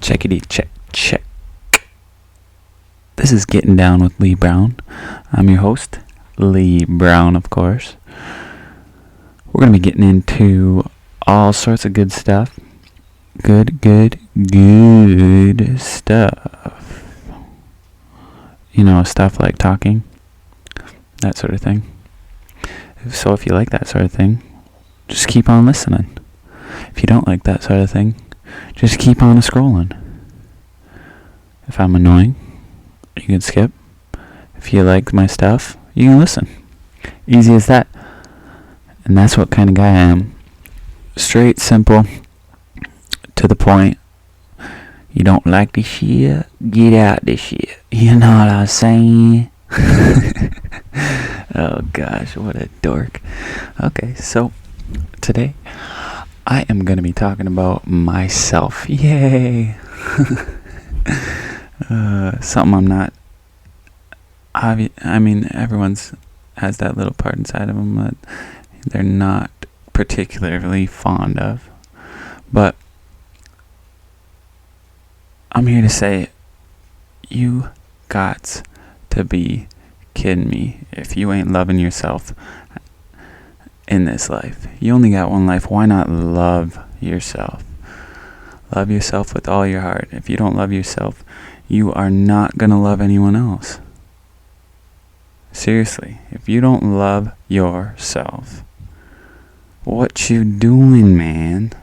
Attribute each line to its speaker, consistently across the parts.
Speaker 1: Checkity check check. This is Getting Down with Lee Brown. I'm your host, Lee Brown, of course. We're going to be getting into all sorts of good stuff. Good stuff. You know, stuff like talking, that sort of thing. So if you like that sort of thing, just keep on listening. If you don't like that sort of thing, just keep on scrolling. If I'm annoying, you can skip. If you like my stuff, you can listen. Easy as that. And that's what kind of guy I am. Straight, simple, to the point. You don't like this shit? Get out this shit. You know what I'm saying? Oh gosh, what a dork. Okay, so today I am going to be talking about myself. Yay! Something I'm not. I mean, everyone's has that little part inside of them that they're not particularly fond of. But I'm here to say, you got to be kidding me if you ain't loving yourself in this life. You only got one life. Why not love yourself? Love yourself with all your heart. If you don't love yourself, you are not going to love anyone else. Seriously, if you don't love yourself, what you doing, man?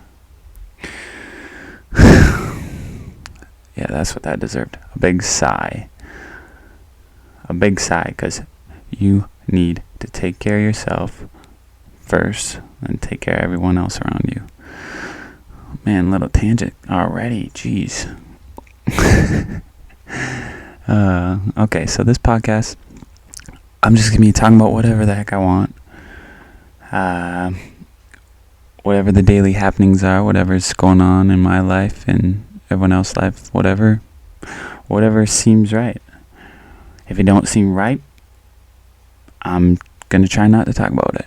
Speaker 1: Yeah, that's what that deserved. A big sigh. A big sigh, because you need to take care of yourself first and take care of everyone else around you. Man, little tangent already. Jeez. Okay, so this podcast, I'm just going to be talking about whatever the heck I want. Whatever the daily happenings are, whatever's going on in my life and everyone else's life, whatever seems right. If it don't seem right, I'm going to try not to talk about it.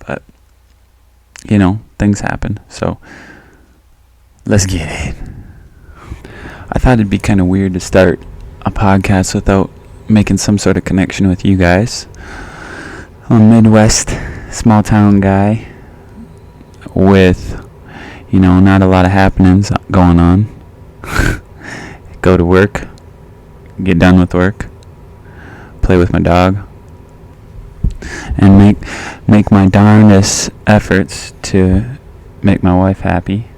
Speaker 1: But, you know, things happen, so let's get it. I thought it'd be kind of weird to start a podcast without making some sort of connection with you guys. I'm a Midwest small town guy with, you know, not a lot of happenings going on. Go to work, get done with work, play with my dog, and make my darndest efforts to make my wife happy,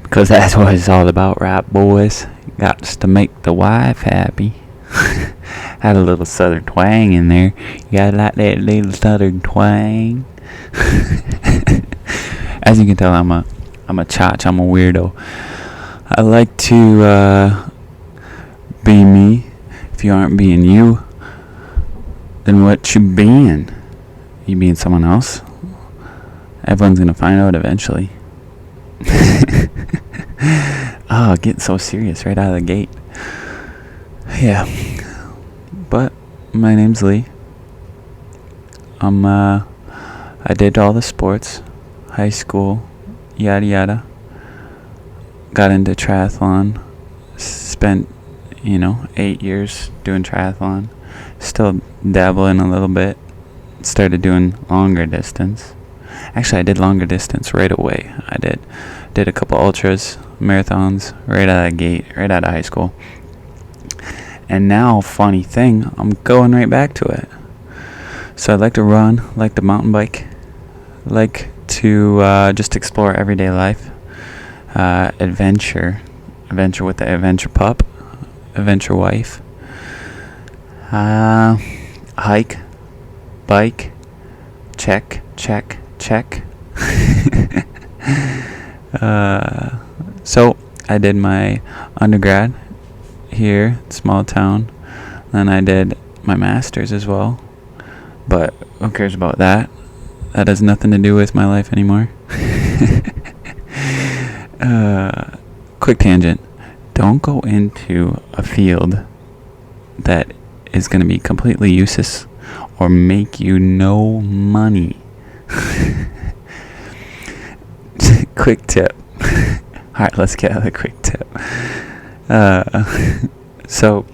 Speaker 1: because that's what it's all about, right, boys? Got to make the wife happy. Had a little southern twang in there. You gotta like that little southern twang. As you can tell, I'm a chotch. I'm a weirdo. I like to be me. If you aren't being you, then what you being? You being someone else? Everyone's gonna find out eventually. Oh, getting so serious right out of the gate. Yeah. But my name's Lee. I did all the sports, high school, yada yada. Got into triathlon. Spent, 8 years doing triathlon. Still dabbling a little bit. Started doing longer distance. Actually, I did longer distance right away. I did a couple ultras, marathons, right out of the gate, right out of high school. And now, funny thing, I'm going right back to it. So I like to run, like to mountain bike, like to just explore everyday life, adventure with the adventure pup, adventure wife, hike, bike, check. So I did my undergrad here, small town. Then I did my master's as well. But who cares about that? That has nothing to do with my life anymore. Quick tangent. Don't go into a field that is going to be completely useless or make you no money. Quick tip. Alright, let's get out of the quick tip. So,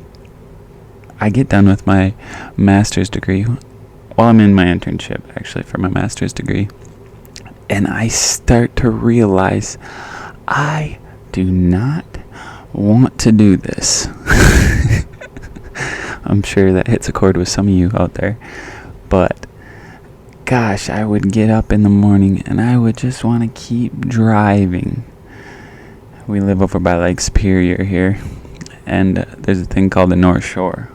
Speaker 1: I get done with my master's degree. While I'm in my internship, actually, for my master's degree. And I start to realize I do not want to do this. I'm sure that hits a chord with some of you out there. But gosh, I would get up in the morning and I would just want to keep driving. We live over by Lake Superior here, and there's a thing called the North Shore.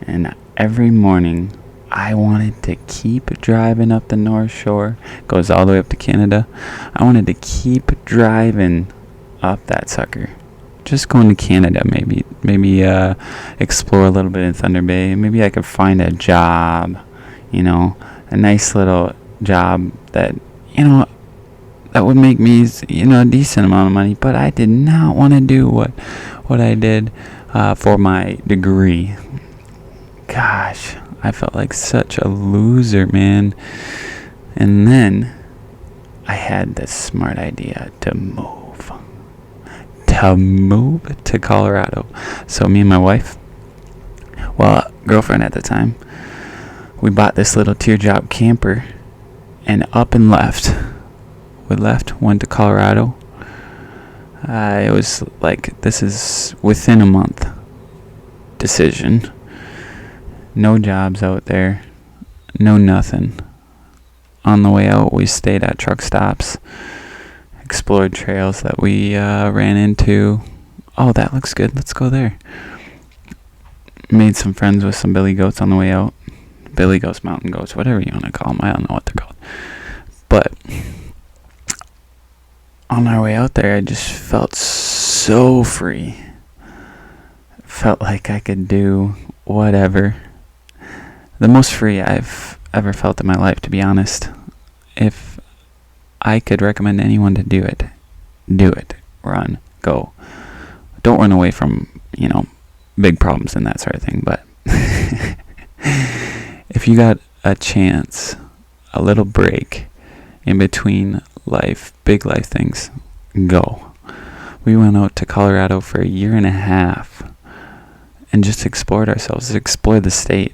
Speaker 1: And every morning I wanted to keep driving up the North Shore. Goes all the way up to Canada. I wanted to keep driving up that sucker. Just going to Canada, maybe explore a little bit in Thunder Bay. Maybe I could find a job, a nice little job that, that would make me, a decent amount of money. But I did not want to do what I did for my degree. Gosh, I felt like such a loser, man. And then I had this smart idea to move to Colorado. So me and my wife, girlfriend at the time, we bought this little teardrop camper and up and left. We went to Colorado. It was like, this is within a month decision. No jobs out there. No nothing. On the way out, we stayed at truck stops. Explored trails that we ran into. Oh, that looks good. Let's go there. Made some friends with some billy goats on the way out. Billy goats, mountain goats, whatever you want to call them. I don't know what they're called. But on our way out there, I just felt so free. Felt like I could do whatever. The most free I've ever felt in my life, to be honest. If I could recommend anyone to do it. Do it. Run. Go. Don't run away from, big problems and that sort of thing. But if you got a chance, a little break in between big life things, go. We went out to Colorado for 1.5 years and just explored ourselves, explored the state.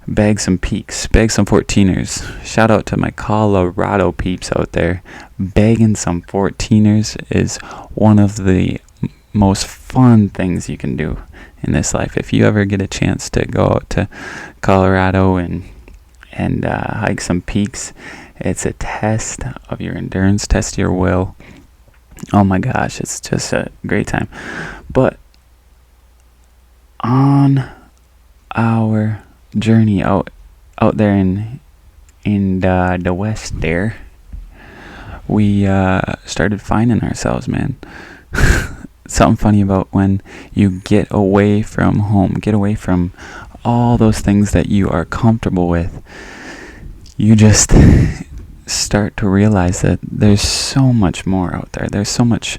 Speaker 1: Bag some peaks, bag some 14ers. Shout out to my Colorado peeps out there. Bagging some 14ers is one of the most fun things you can do in this life. If you ever get a chance to go out to Colorado and hike some peaks, it's a test of your endurance, test your will. Oh my gosh, it's just a great time. But on our journey out there in the west there, we started finding ourselves, man. Something funny about when you get away from home, get away from all those things that you are comfortable with, you just start to realize that there's so much more out there. There's so much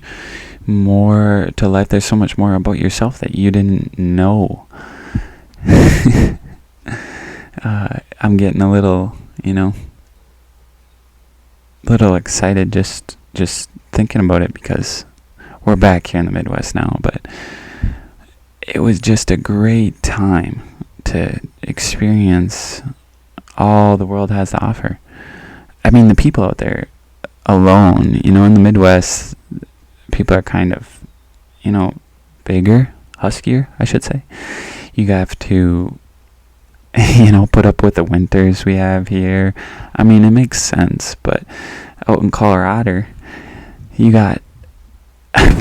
Speaker 1: more to life. There's so much more about yourself that you didn't know. I'm getting a little, little excited just thinking about it, because we're back here in the Midwest now, but it was just a great time to experience all the world has to offer. I mean, the people out there alone, in the Midwest, people are kind of, bigger, huskier, I should say. You have to, put up with the winters we have here. I mean, it makes sense, but out in Colorado, you got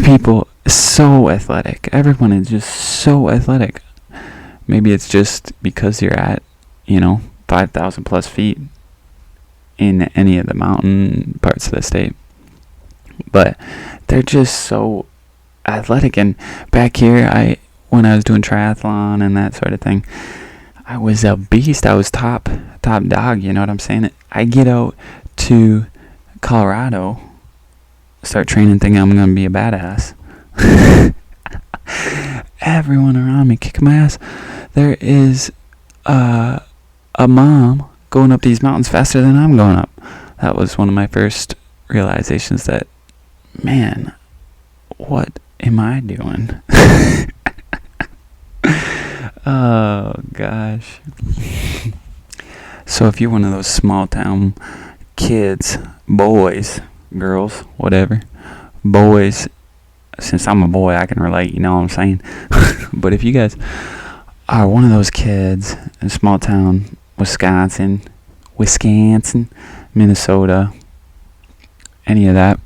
Speaker 1: people so athletic. Everyone is just so athletic. Maybe it's just because you're at, 5,000 plus feet in any of the mountain parts of the state. But they're just so athletic. And back here, when I was doing triathlon and that sort of thing, I was a beast. I was top dog, you know what I'm saying? I get out to Colorado, start training, thinking I'm going to be a badass. Everyone around me kicking my ass. There is a mom going up these mountains faster than I'm going up. That was one of my first realizations that, man, what am I doing? Oh, gosh. So if you're one of those small town kids, boys, girls, whatever, boys, since I'm a boy, I can relate, you know what I'm saying? But if you guys are one of those kids in small town Wisconsin, Minnesota, any of that,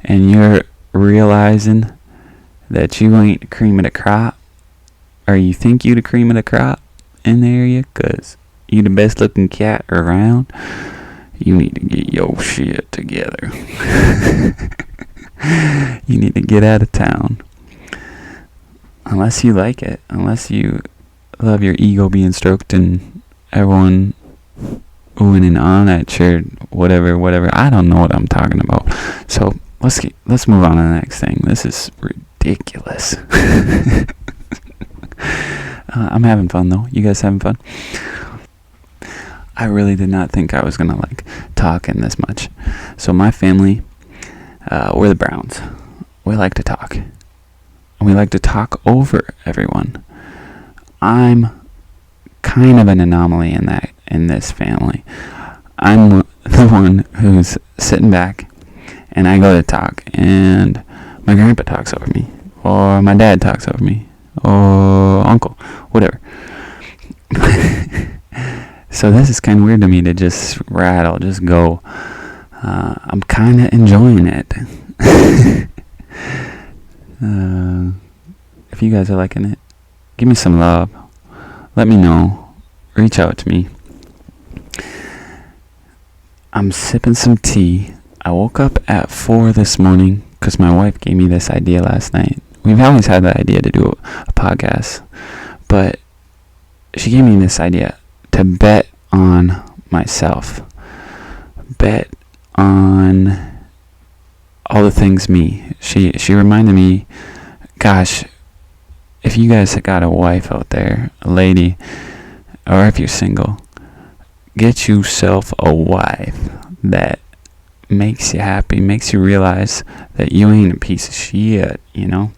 Speaker 1: and you're realizing that you ain't the cream of the crop, or you think you the cream of the crop in the area, because you the best looking cat around, you need to get your shit together. You need to get out of town. Unless you like it. Unless you love your ego being stroked and everyone oohing and on at church, whatever. I don't know what I'm talking about. So let's move on to the next thing. This is ridiculous. I'm having fun though. You guys having fun? I really did not think I was gonna talk in this much. So my family, we're the Browns. We like to talk. And we like to talk over everyone. I'm kind of an anomaly in this family. I'm the one who's sitting back and I go to talk and my grandpa talks over me, or my dad talks over me, or uncle, whatever. So this is kind of weird to me to just rattle, just go. I'm kind of enjoying it. If you guys are liking it, give me some love. Let me know. Reach out to me. I'm sipping some tea. I woke up at 4 this morning because my wife gave me this idea last night. We've always had the idea to do a podcast, but she gave me this idea to bet on myself. Bet on all the things me. She reminded me, gosh, if you guys got a wife out there, a lady, or if you're single, get yourself a wife that makes you happy, makes you realize that you ain't a piece of shit, you know?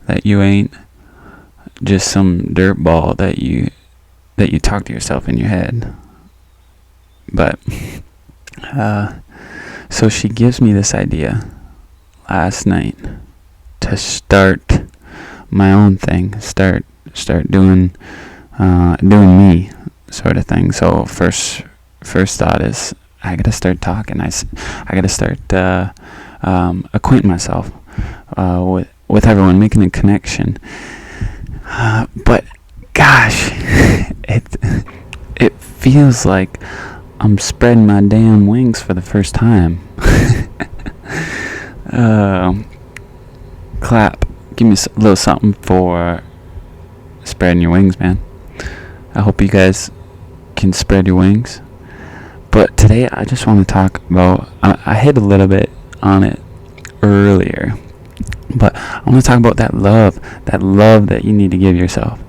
Speaker 1: That you ain't just some dirtball that you talk to yourself in your head. But so she gives me this idea last night to start my own thing, start doing me sort of thing. So first thought is I gotta start talking. I gotta start acquainting myself with everyone, making a connection. But gosh, it feels like I'm spreading my damn wings for the first time. Clap. Give me a little something for spreading your wings, man. I hope you guys can spread your wings. But today I just want to talk about, I hit a little bit on it earlier, but I want to talk about that love that you need to give yourself,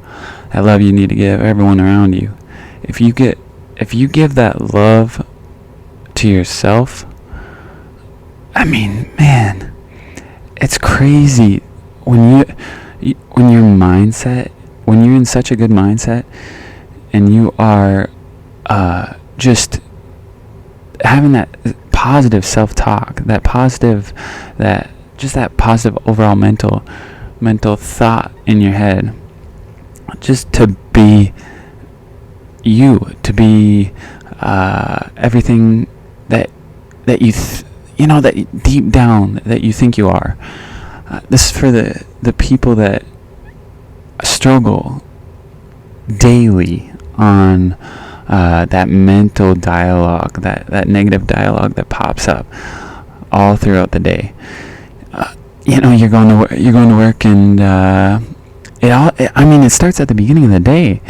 Speaker 1: that love you need to give everyone around you. If you give that love to yourself, I mean, man, it's crazy when you're in such a good mindset and you are just having that positive self-talk, that positive overall mental thought in your head, just to be you, to be everything that you that deep down that you think you are. This is for the people that struggle daily on that mental dialogue, that negative dialogue that pops up all throughout the day. You're going to work, and it starts at the beginning of the day.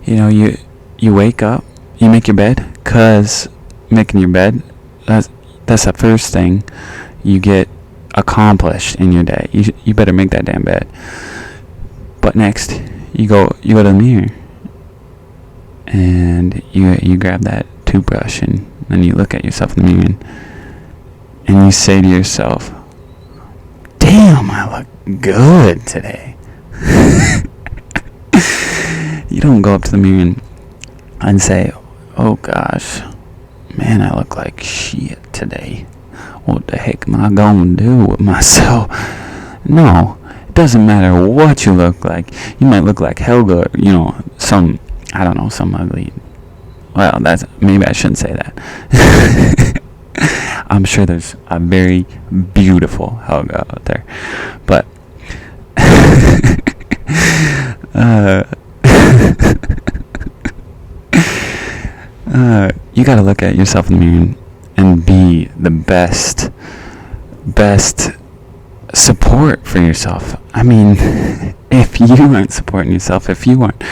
Speaker 1: You wake up, you make your bed, 'cause making your bed, that's the first thing you get accomplished in your day. You better make that damn bed. But next, you go to the mirror, and you grab that toothbrush, and then you look at yourself in the mirror, and you say to yourself, "Damn, damn, I look good today. You don't go up to the mirror and say, oh gosh, man, I look like shit today. What the heck am I gonna do with myself? No, it doesn't matter what you look like. You might look like Helga, some ugly. Well, maybe I shouldn't say that. I'm sure there's a very beautiful Helga out there, but you gotta look at yourself in the mirror and be the best support for yourself. I mean, if you aren't supporting yourself, if you aren't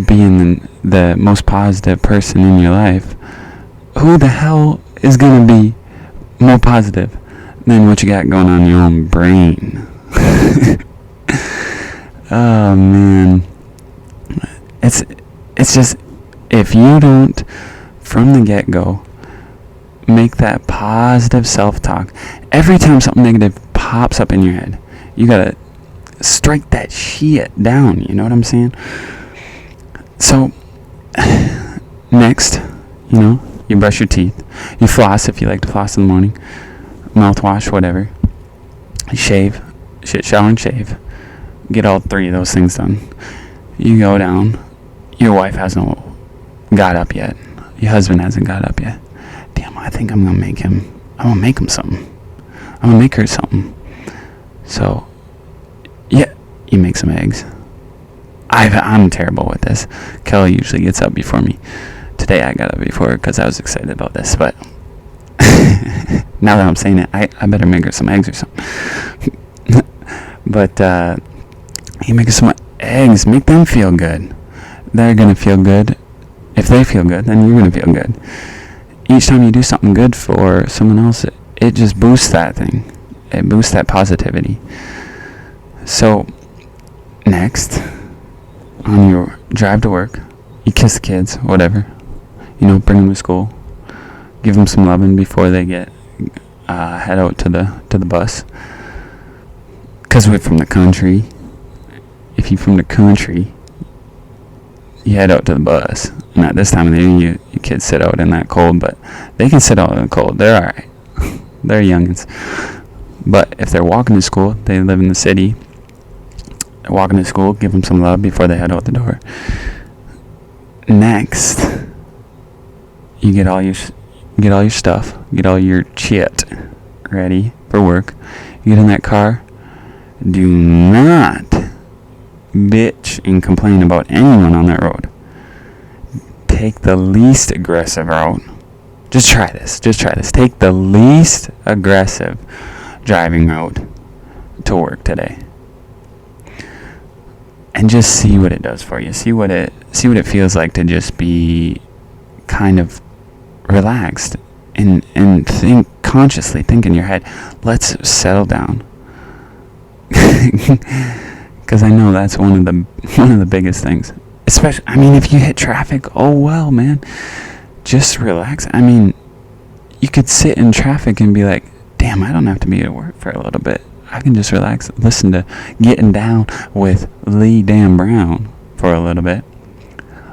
Speaker 1: being the most positive person in your life, who the hell is gonna be more positive than what you got going on in your own brain? Oh man, it's just, if you don't from the get-go make that positive self-talk, every time something negative pops up in your head, you gotta strike that shit down. You know what I'm saying? So next, you brush your teeth, you floss if you like to floss in the morning, mouthwash, whatever, you shave, shower and shave, get all three of those things done. You go down, your wife hasn't got up yet, your husband hasn't got up yet. Damn, I think I'm gonna make him something. I'm gonna make her something. So yeah, you make some eggs. I'm terrible with this. Kelly usually gets up before me. Today I got up before her because I was excited about this, but now that I'm saying it, I better make her some eggs or something. But you make her some eggs, make them feel good. They're gonna feel good. If they feel good, then you're gonna feel good. Each time you do something good for someone else, it just boosts that thing. It boosts that positivity. So next, on your drive to work, you kiss the kids, whatever. Bring them to school. Give them some loving before they head out to the bus. Because we're from the country. If you're from the country, you head out to the bus. And at this time of the year, your kids sit out in that cold, but they can sit out in the cold. They're alright. They're youngins. But if they're walking to school, they live in the city. Walking to school, give them some love before they head out the door. Next, you get all your stuff, get all your shit ready for work. You get in that car. Do not bitch and complain about anyone on that road. Take the least aggressive route. Just try this. Take the least aggressive driving route to work today. And just see what it does for you. See what it feels like to just be kind of relaxed and consciously think in your head, let's settle down. Because I know that's one of the biggest things. Especially, if you hit traffic, oh well, man. Just relax. You could sit in traffic and be like, damn, I don't have to be at work for a little bit. I can just relax, listen to Getting Down with Lee Dan Brown for a little bit.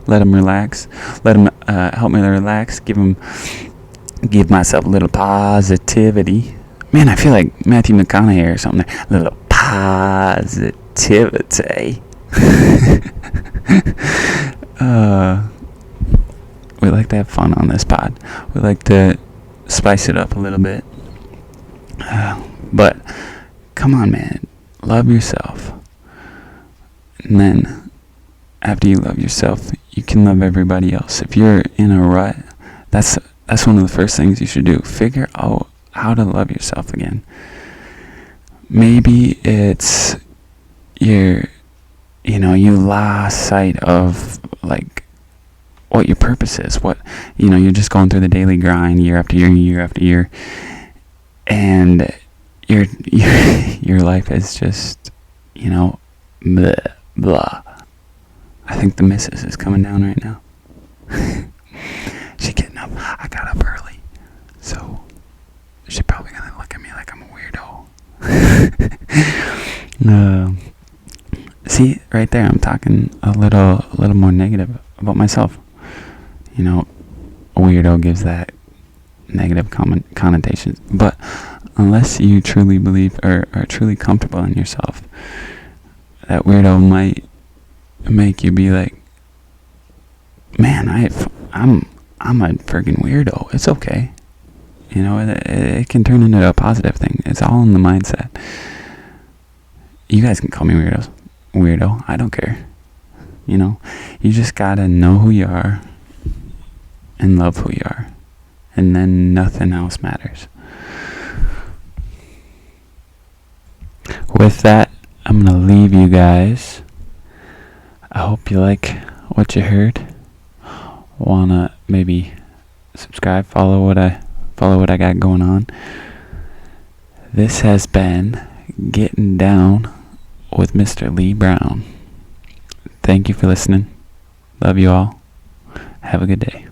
Speaker 1: Let him relax. Let him help me relax. Give myself a little positivity. Man, I feel like Matthew McConaughey or something. A little positivity. We like to have fun on this pod. We like to spice it up a little bit. But come on, man. Love yourself. And then after you love yourself, you can love everybody else. If you're in a rut, that's one of the first things you should do. Figure out how to love yourself again. Maybe it's you lost sight of what your purpose is. You're just going through the daily grind year after year, and your life is just blah blah. I think the missus is coming down right now. She's getting up. I got up early, so she's probably gonna look at me like I'm a weirdo. Uh, See, right there, I'm talking a little more negative about myself. You know, a weirdo gives that negative connotations. But unless you truly believe or are truly comfortable in yourself, that weirdo might make you be like, man, I'm a friggin' weirdo. It's okay. You know, it can turn into a positive thing. It's all in the mindset. You guys can call me weirdo. I don't care. You know, you just gotta know who you are and love who you are, and then nothing else matters. With that, I'm gonna leave you guys. I hope you like what you heard. Wanna maybe subscribe, follow what I got going on. This has been Getting Down with Mr. Lee Brown. Thank you for listening. Love you all. Have a good day.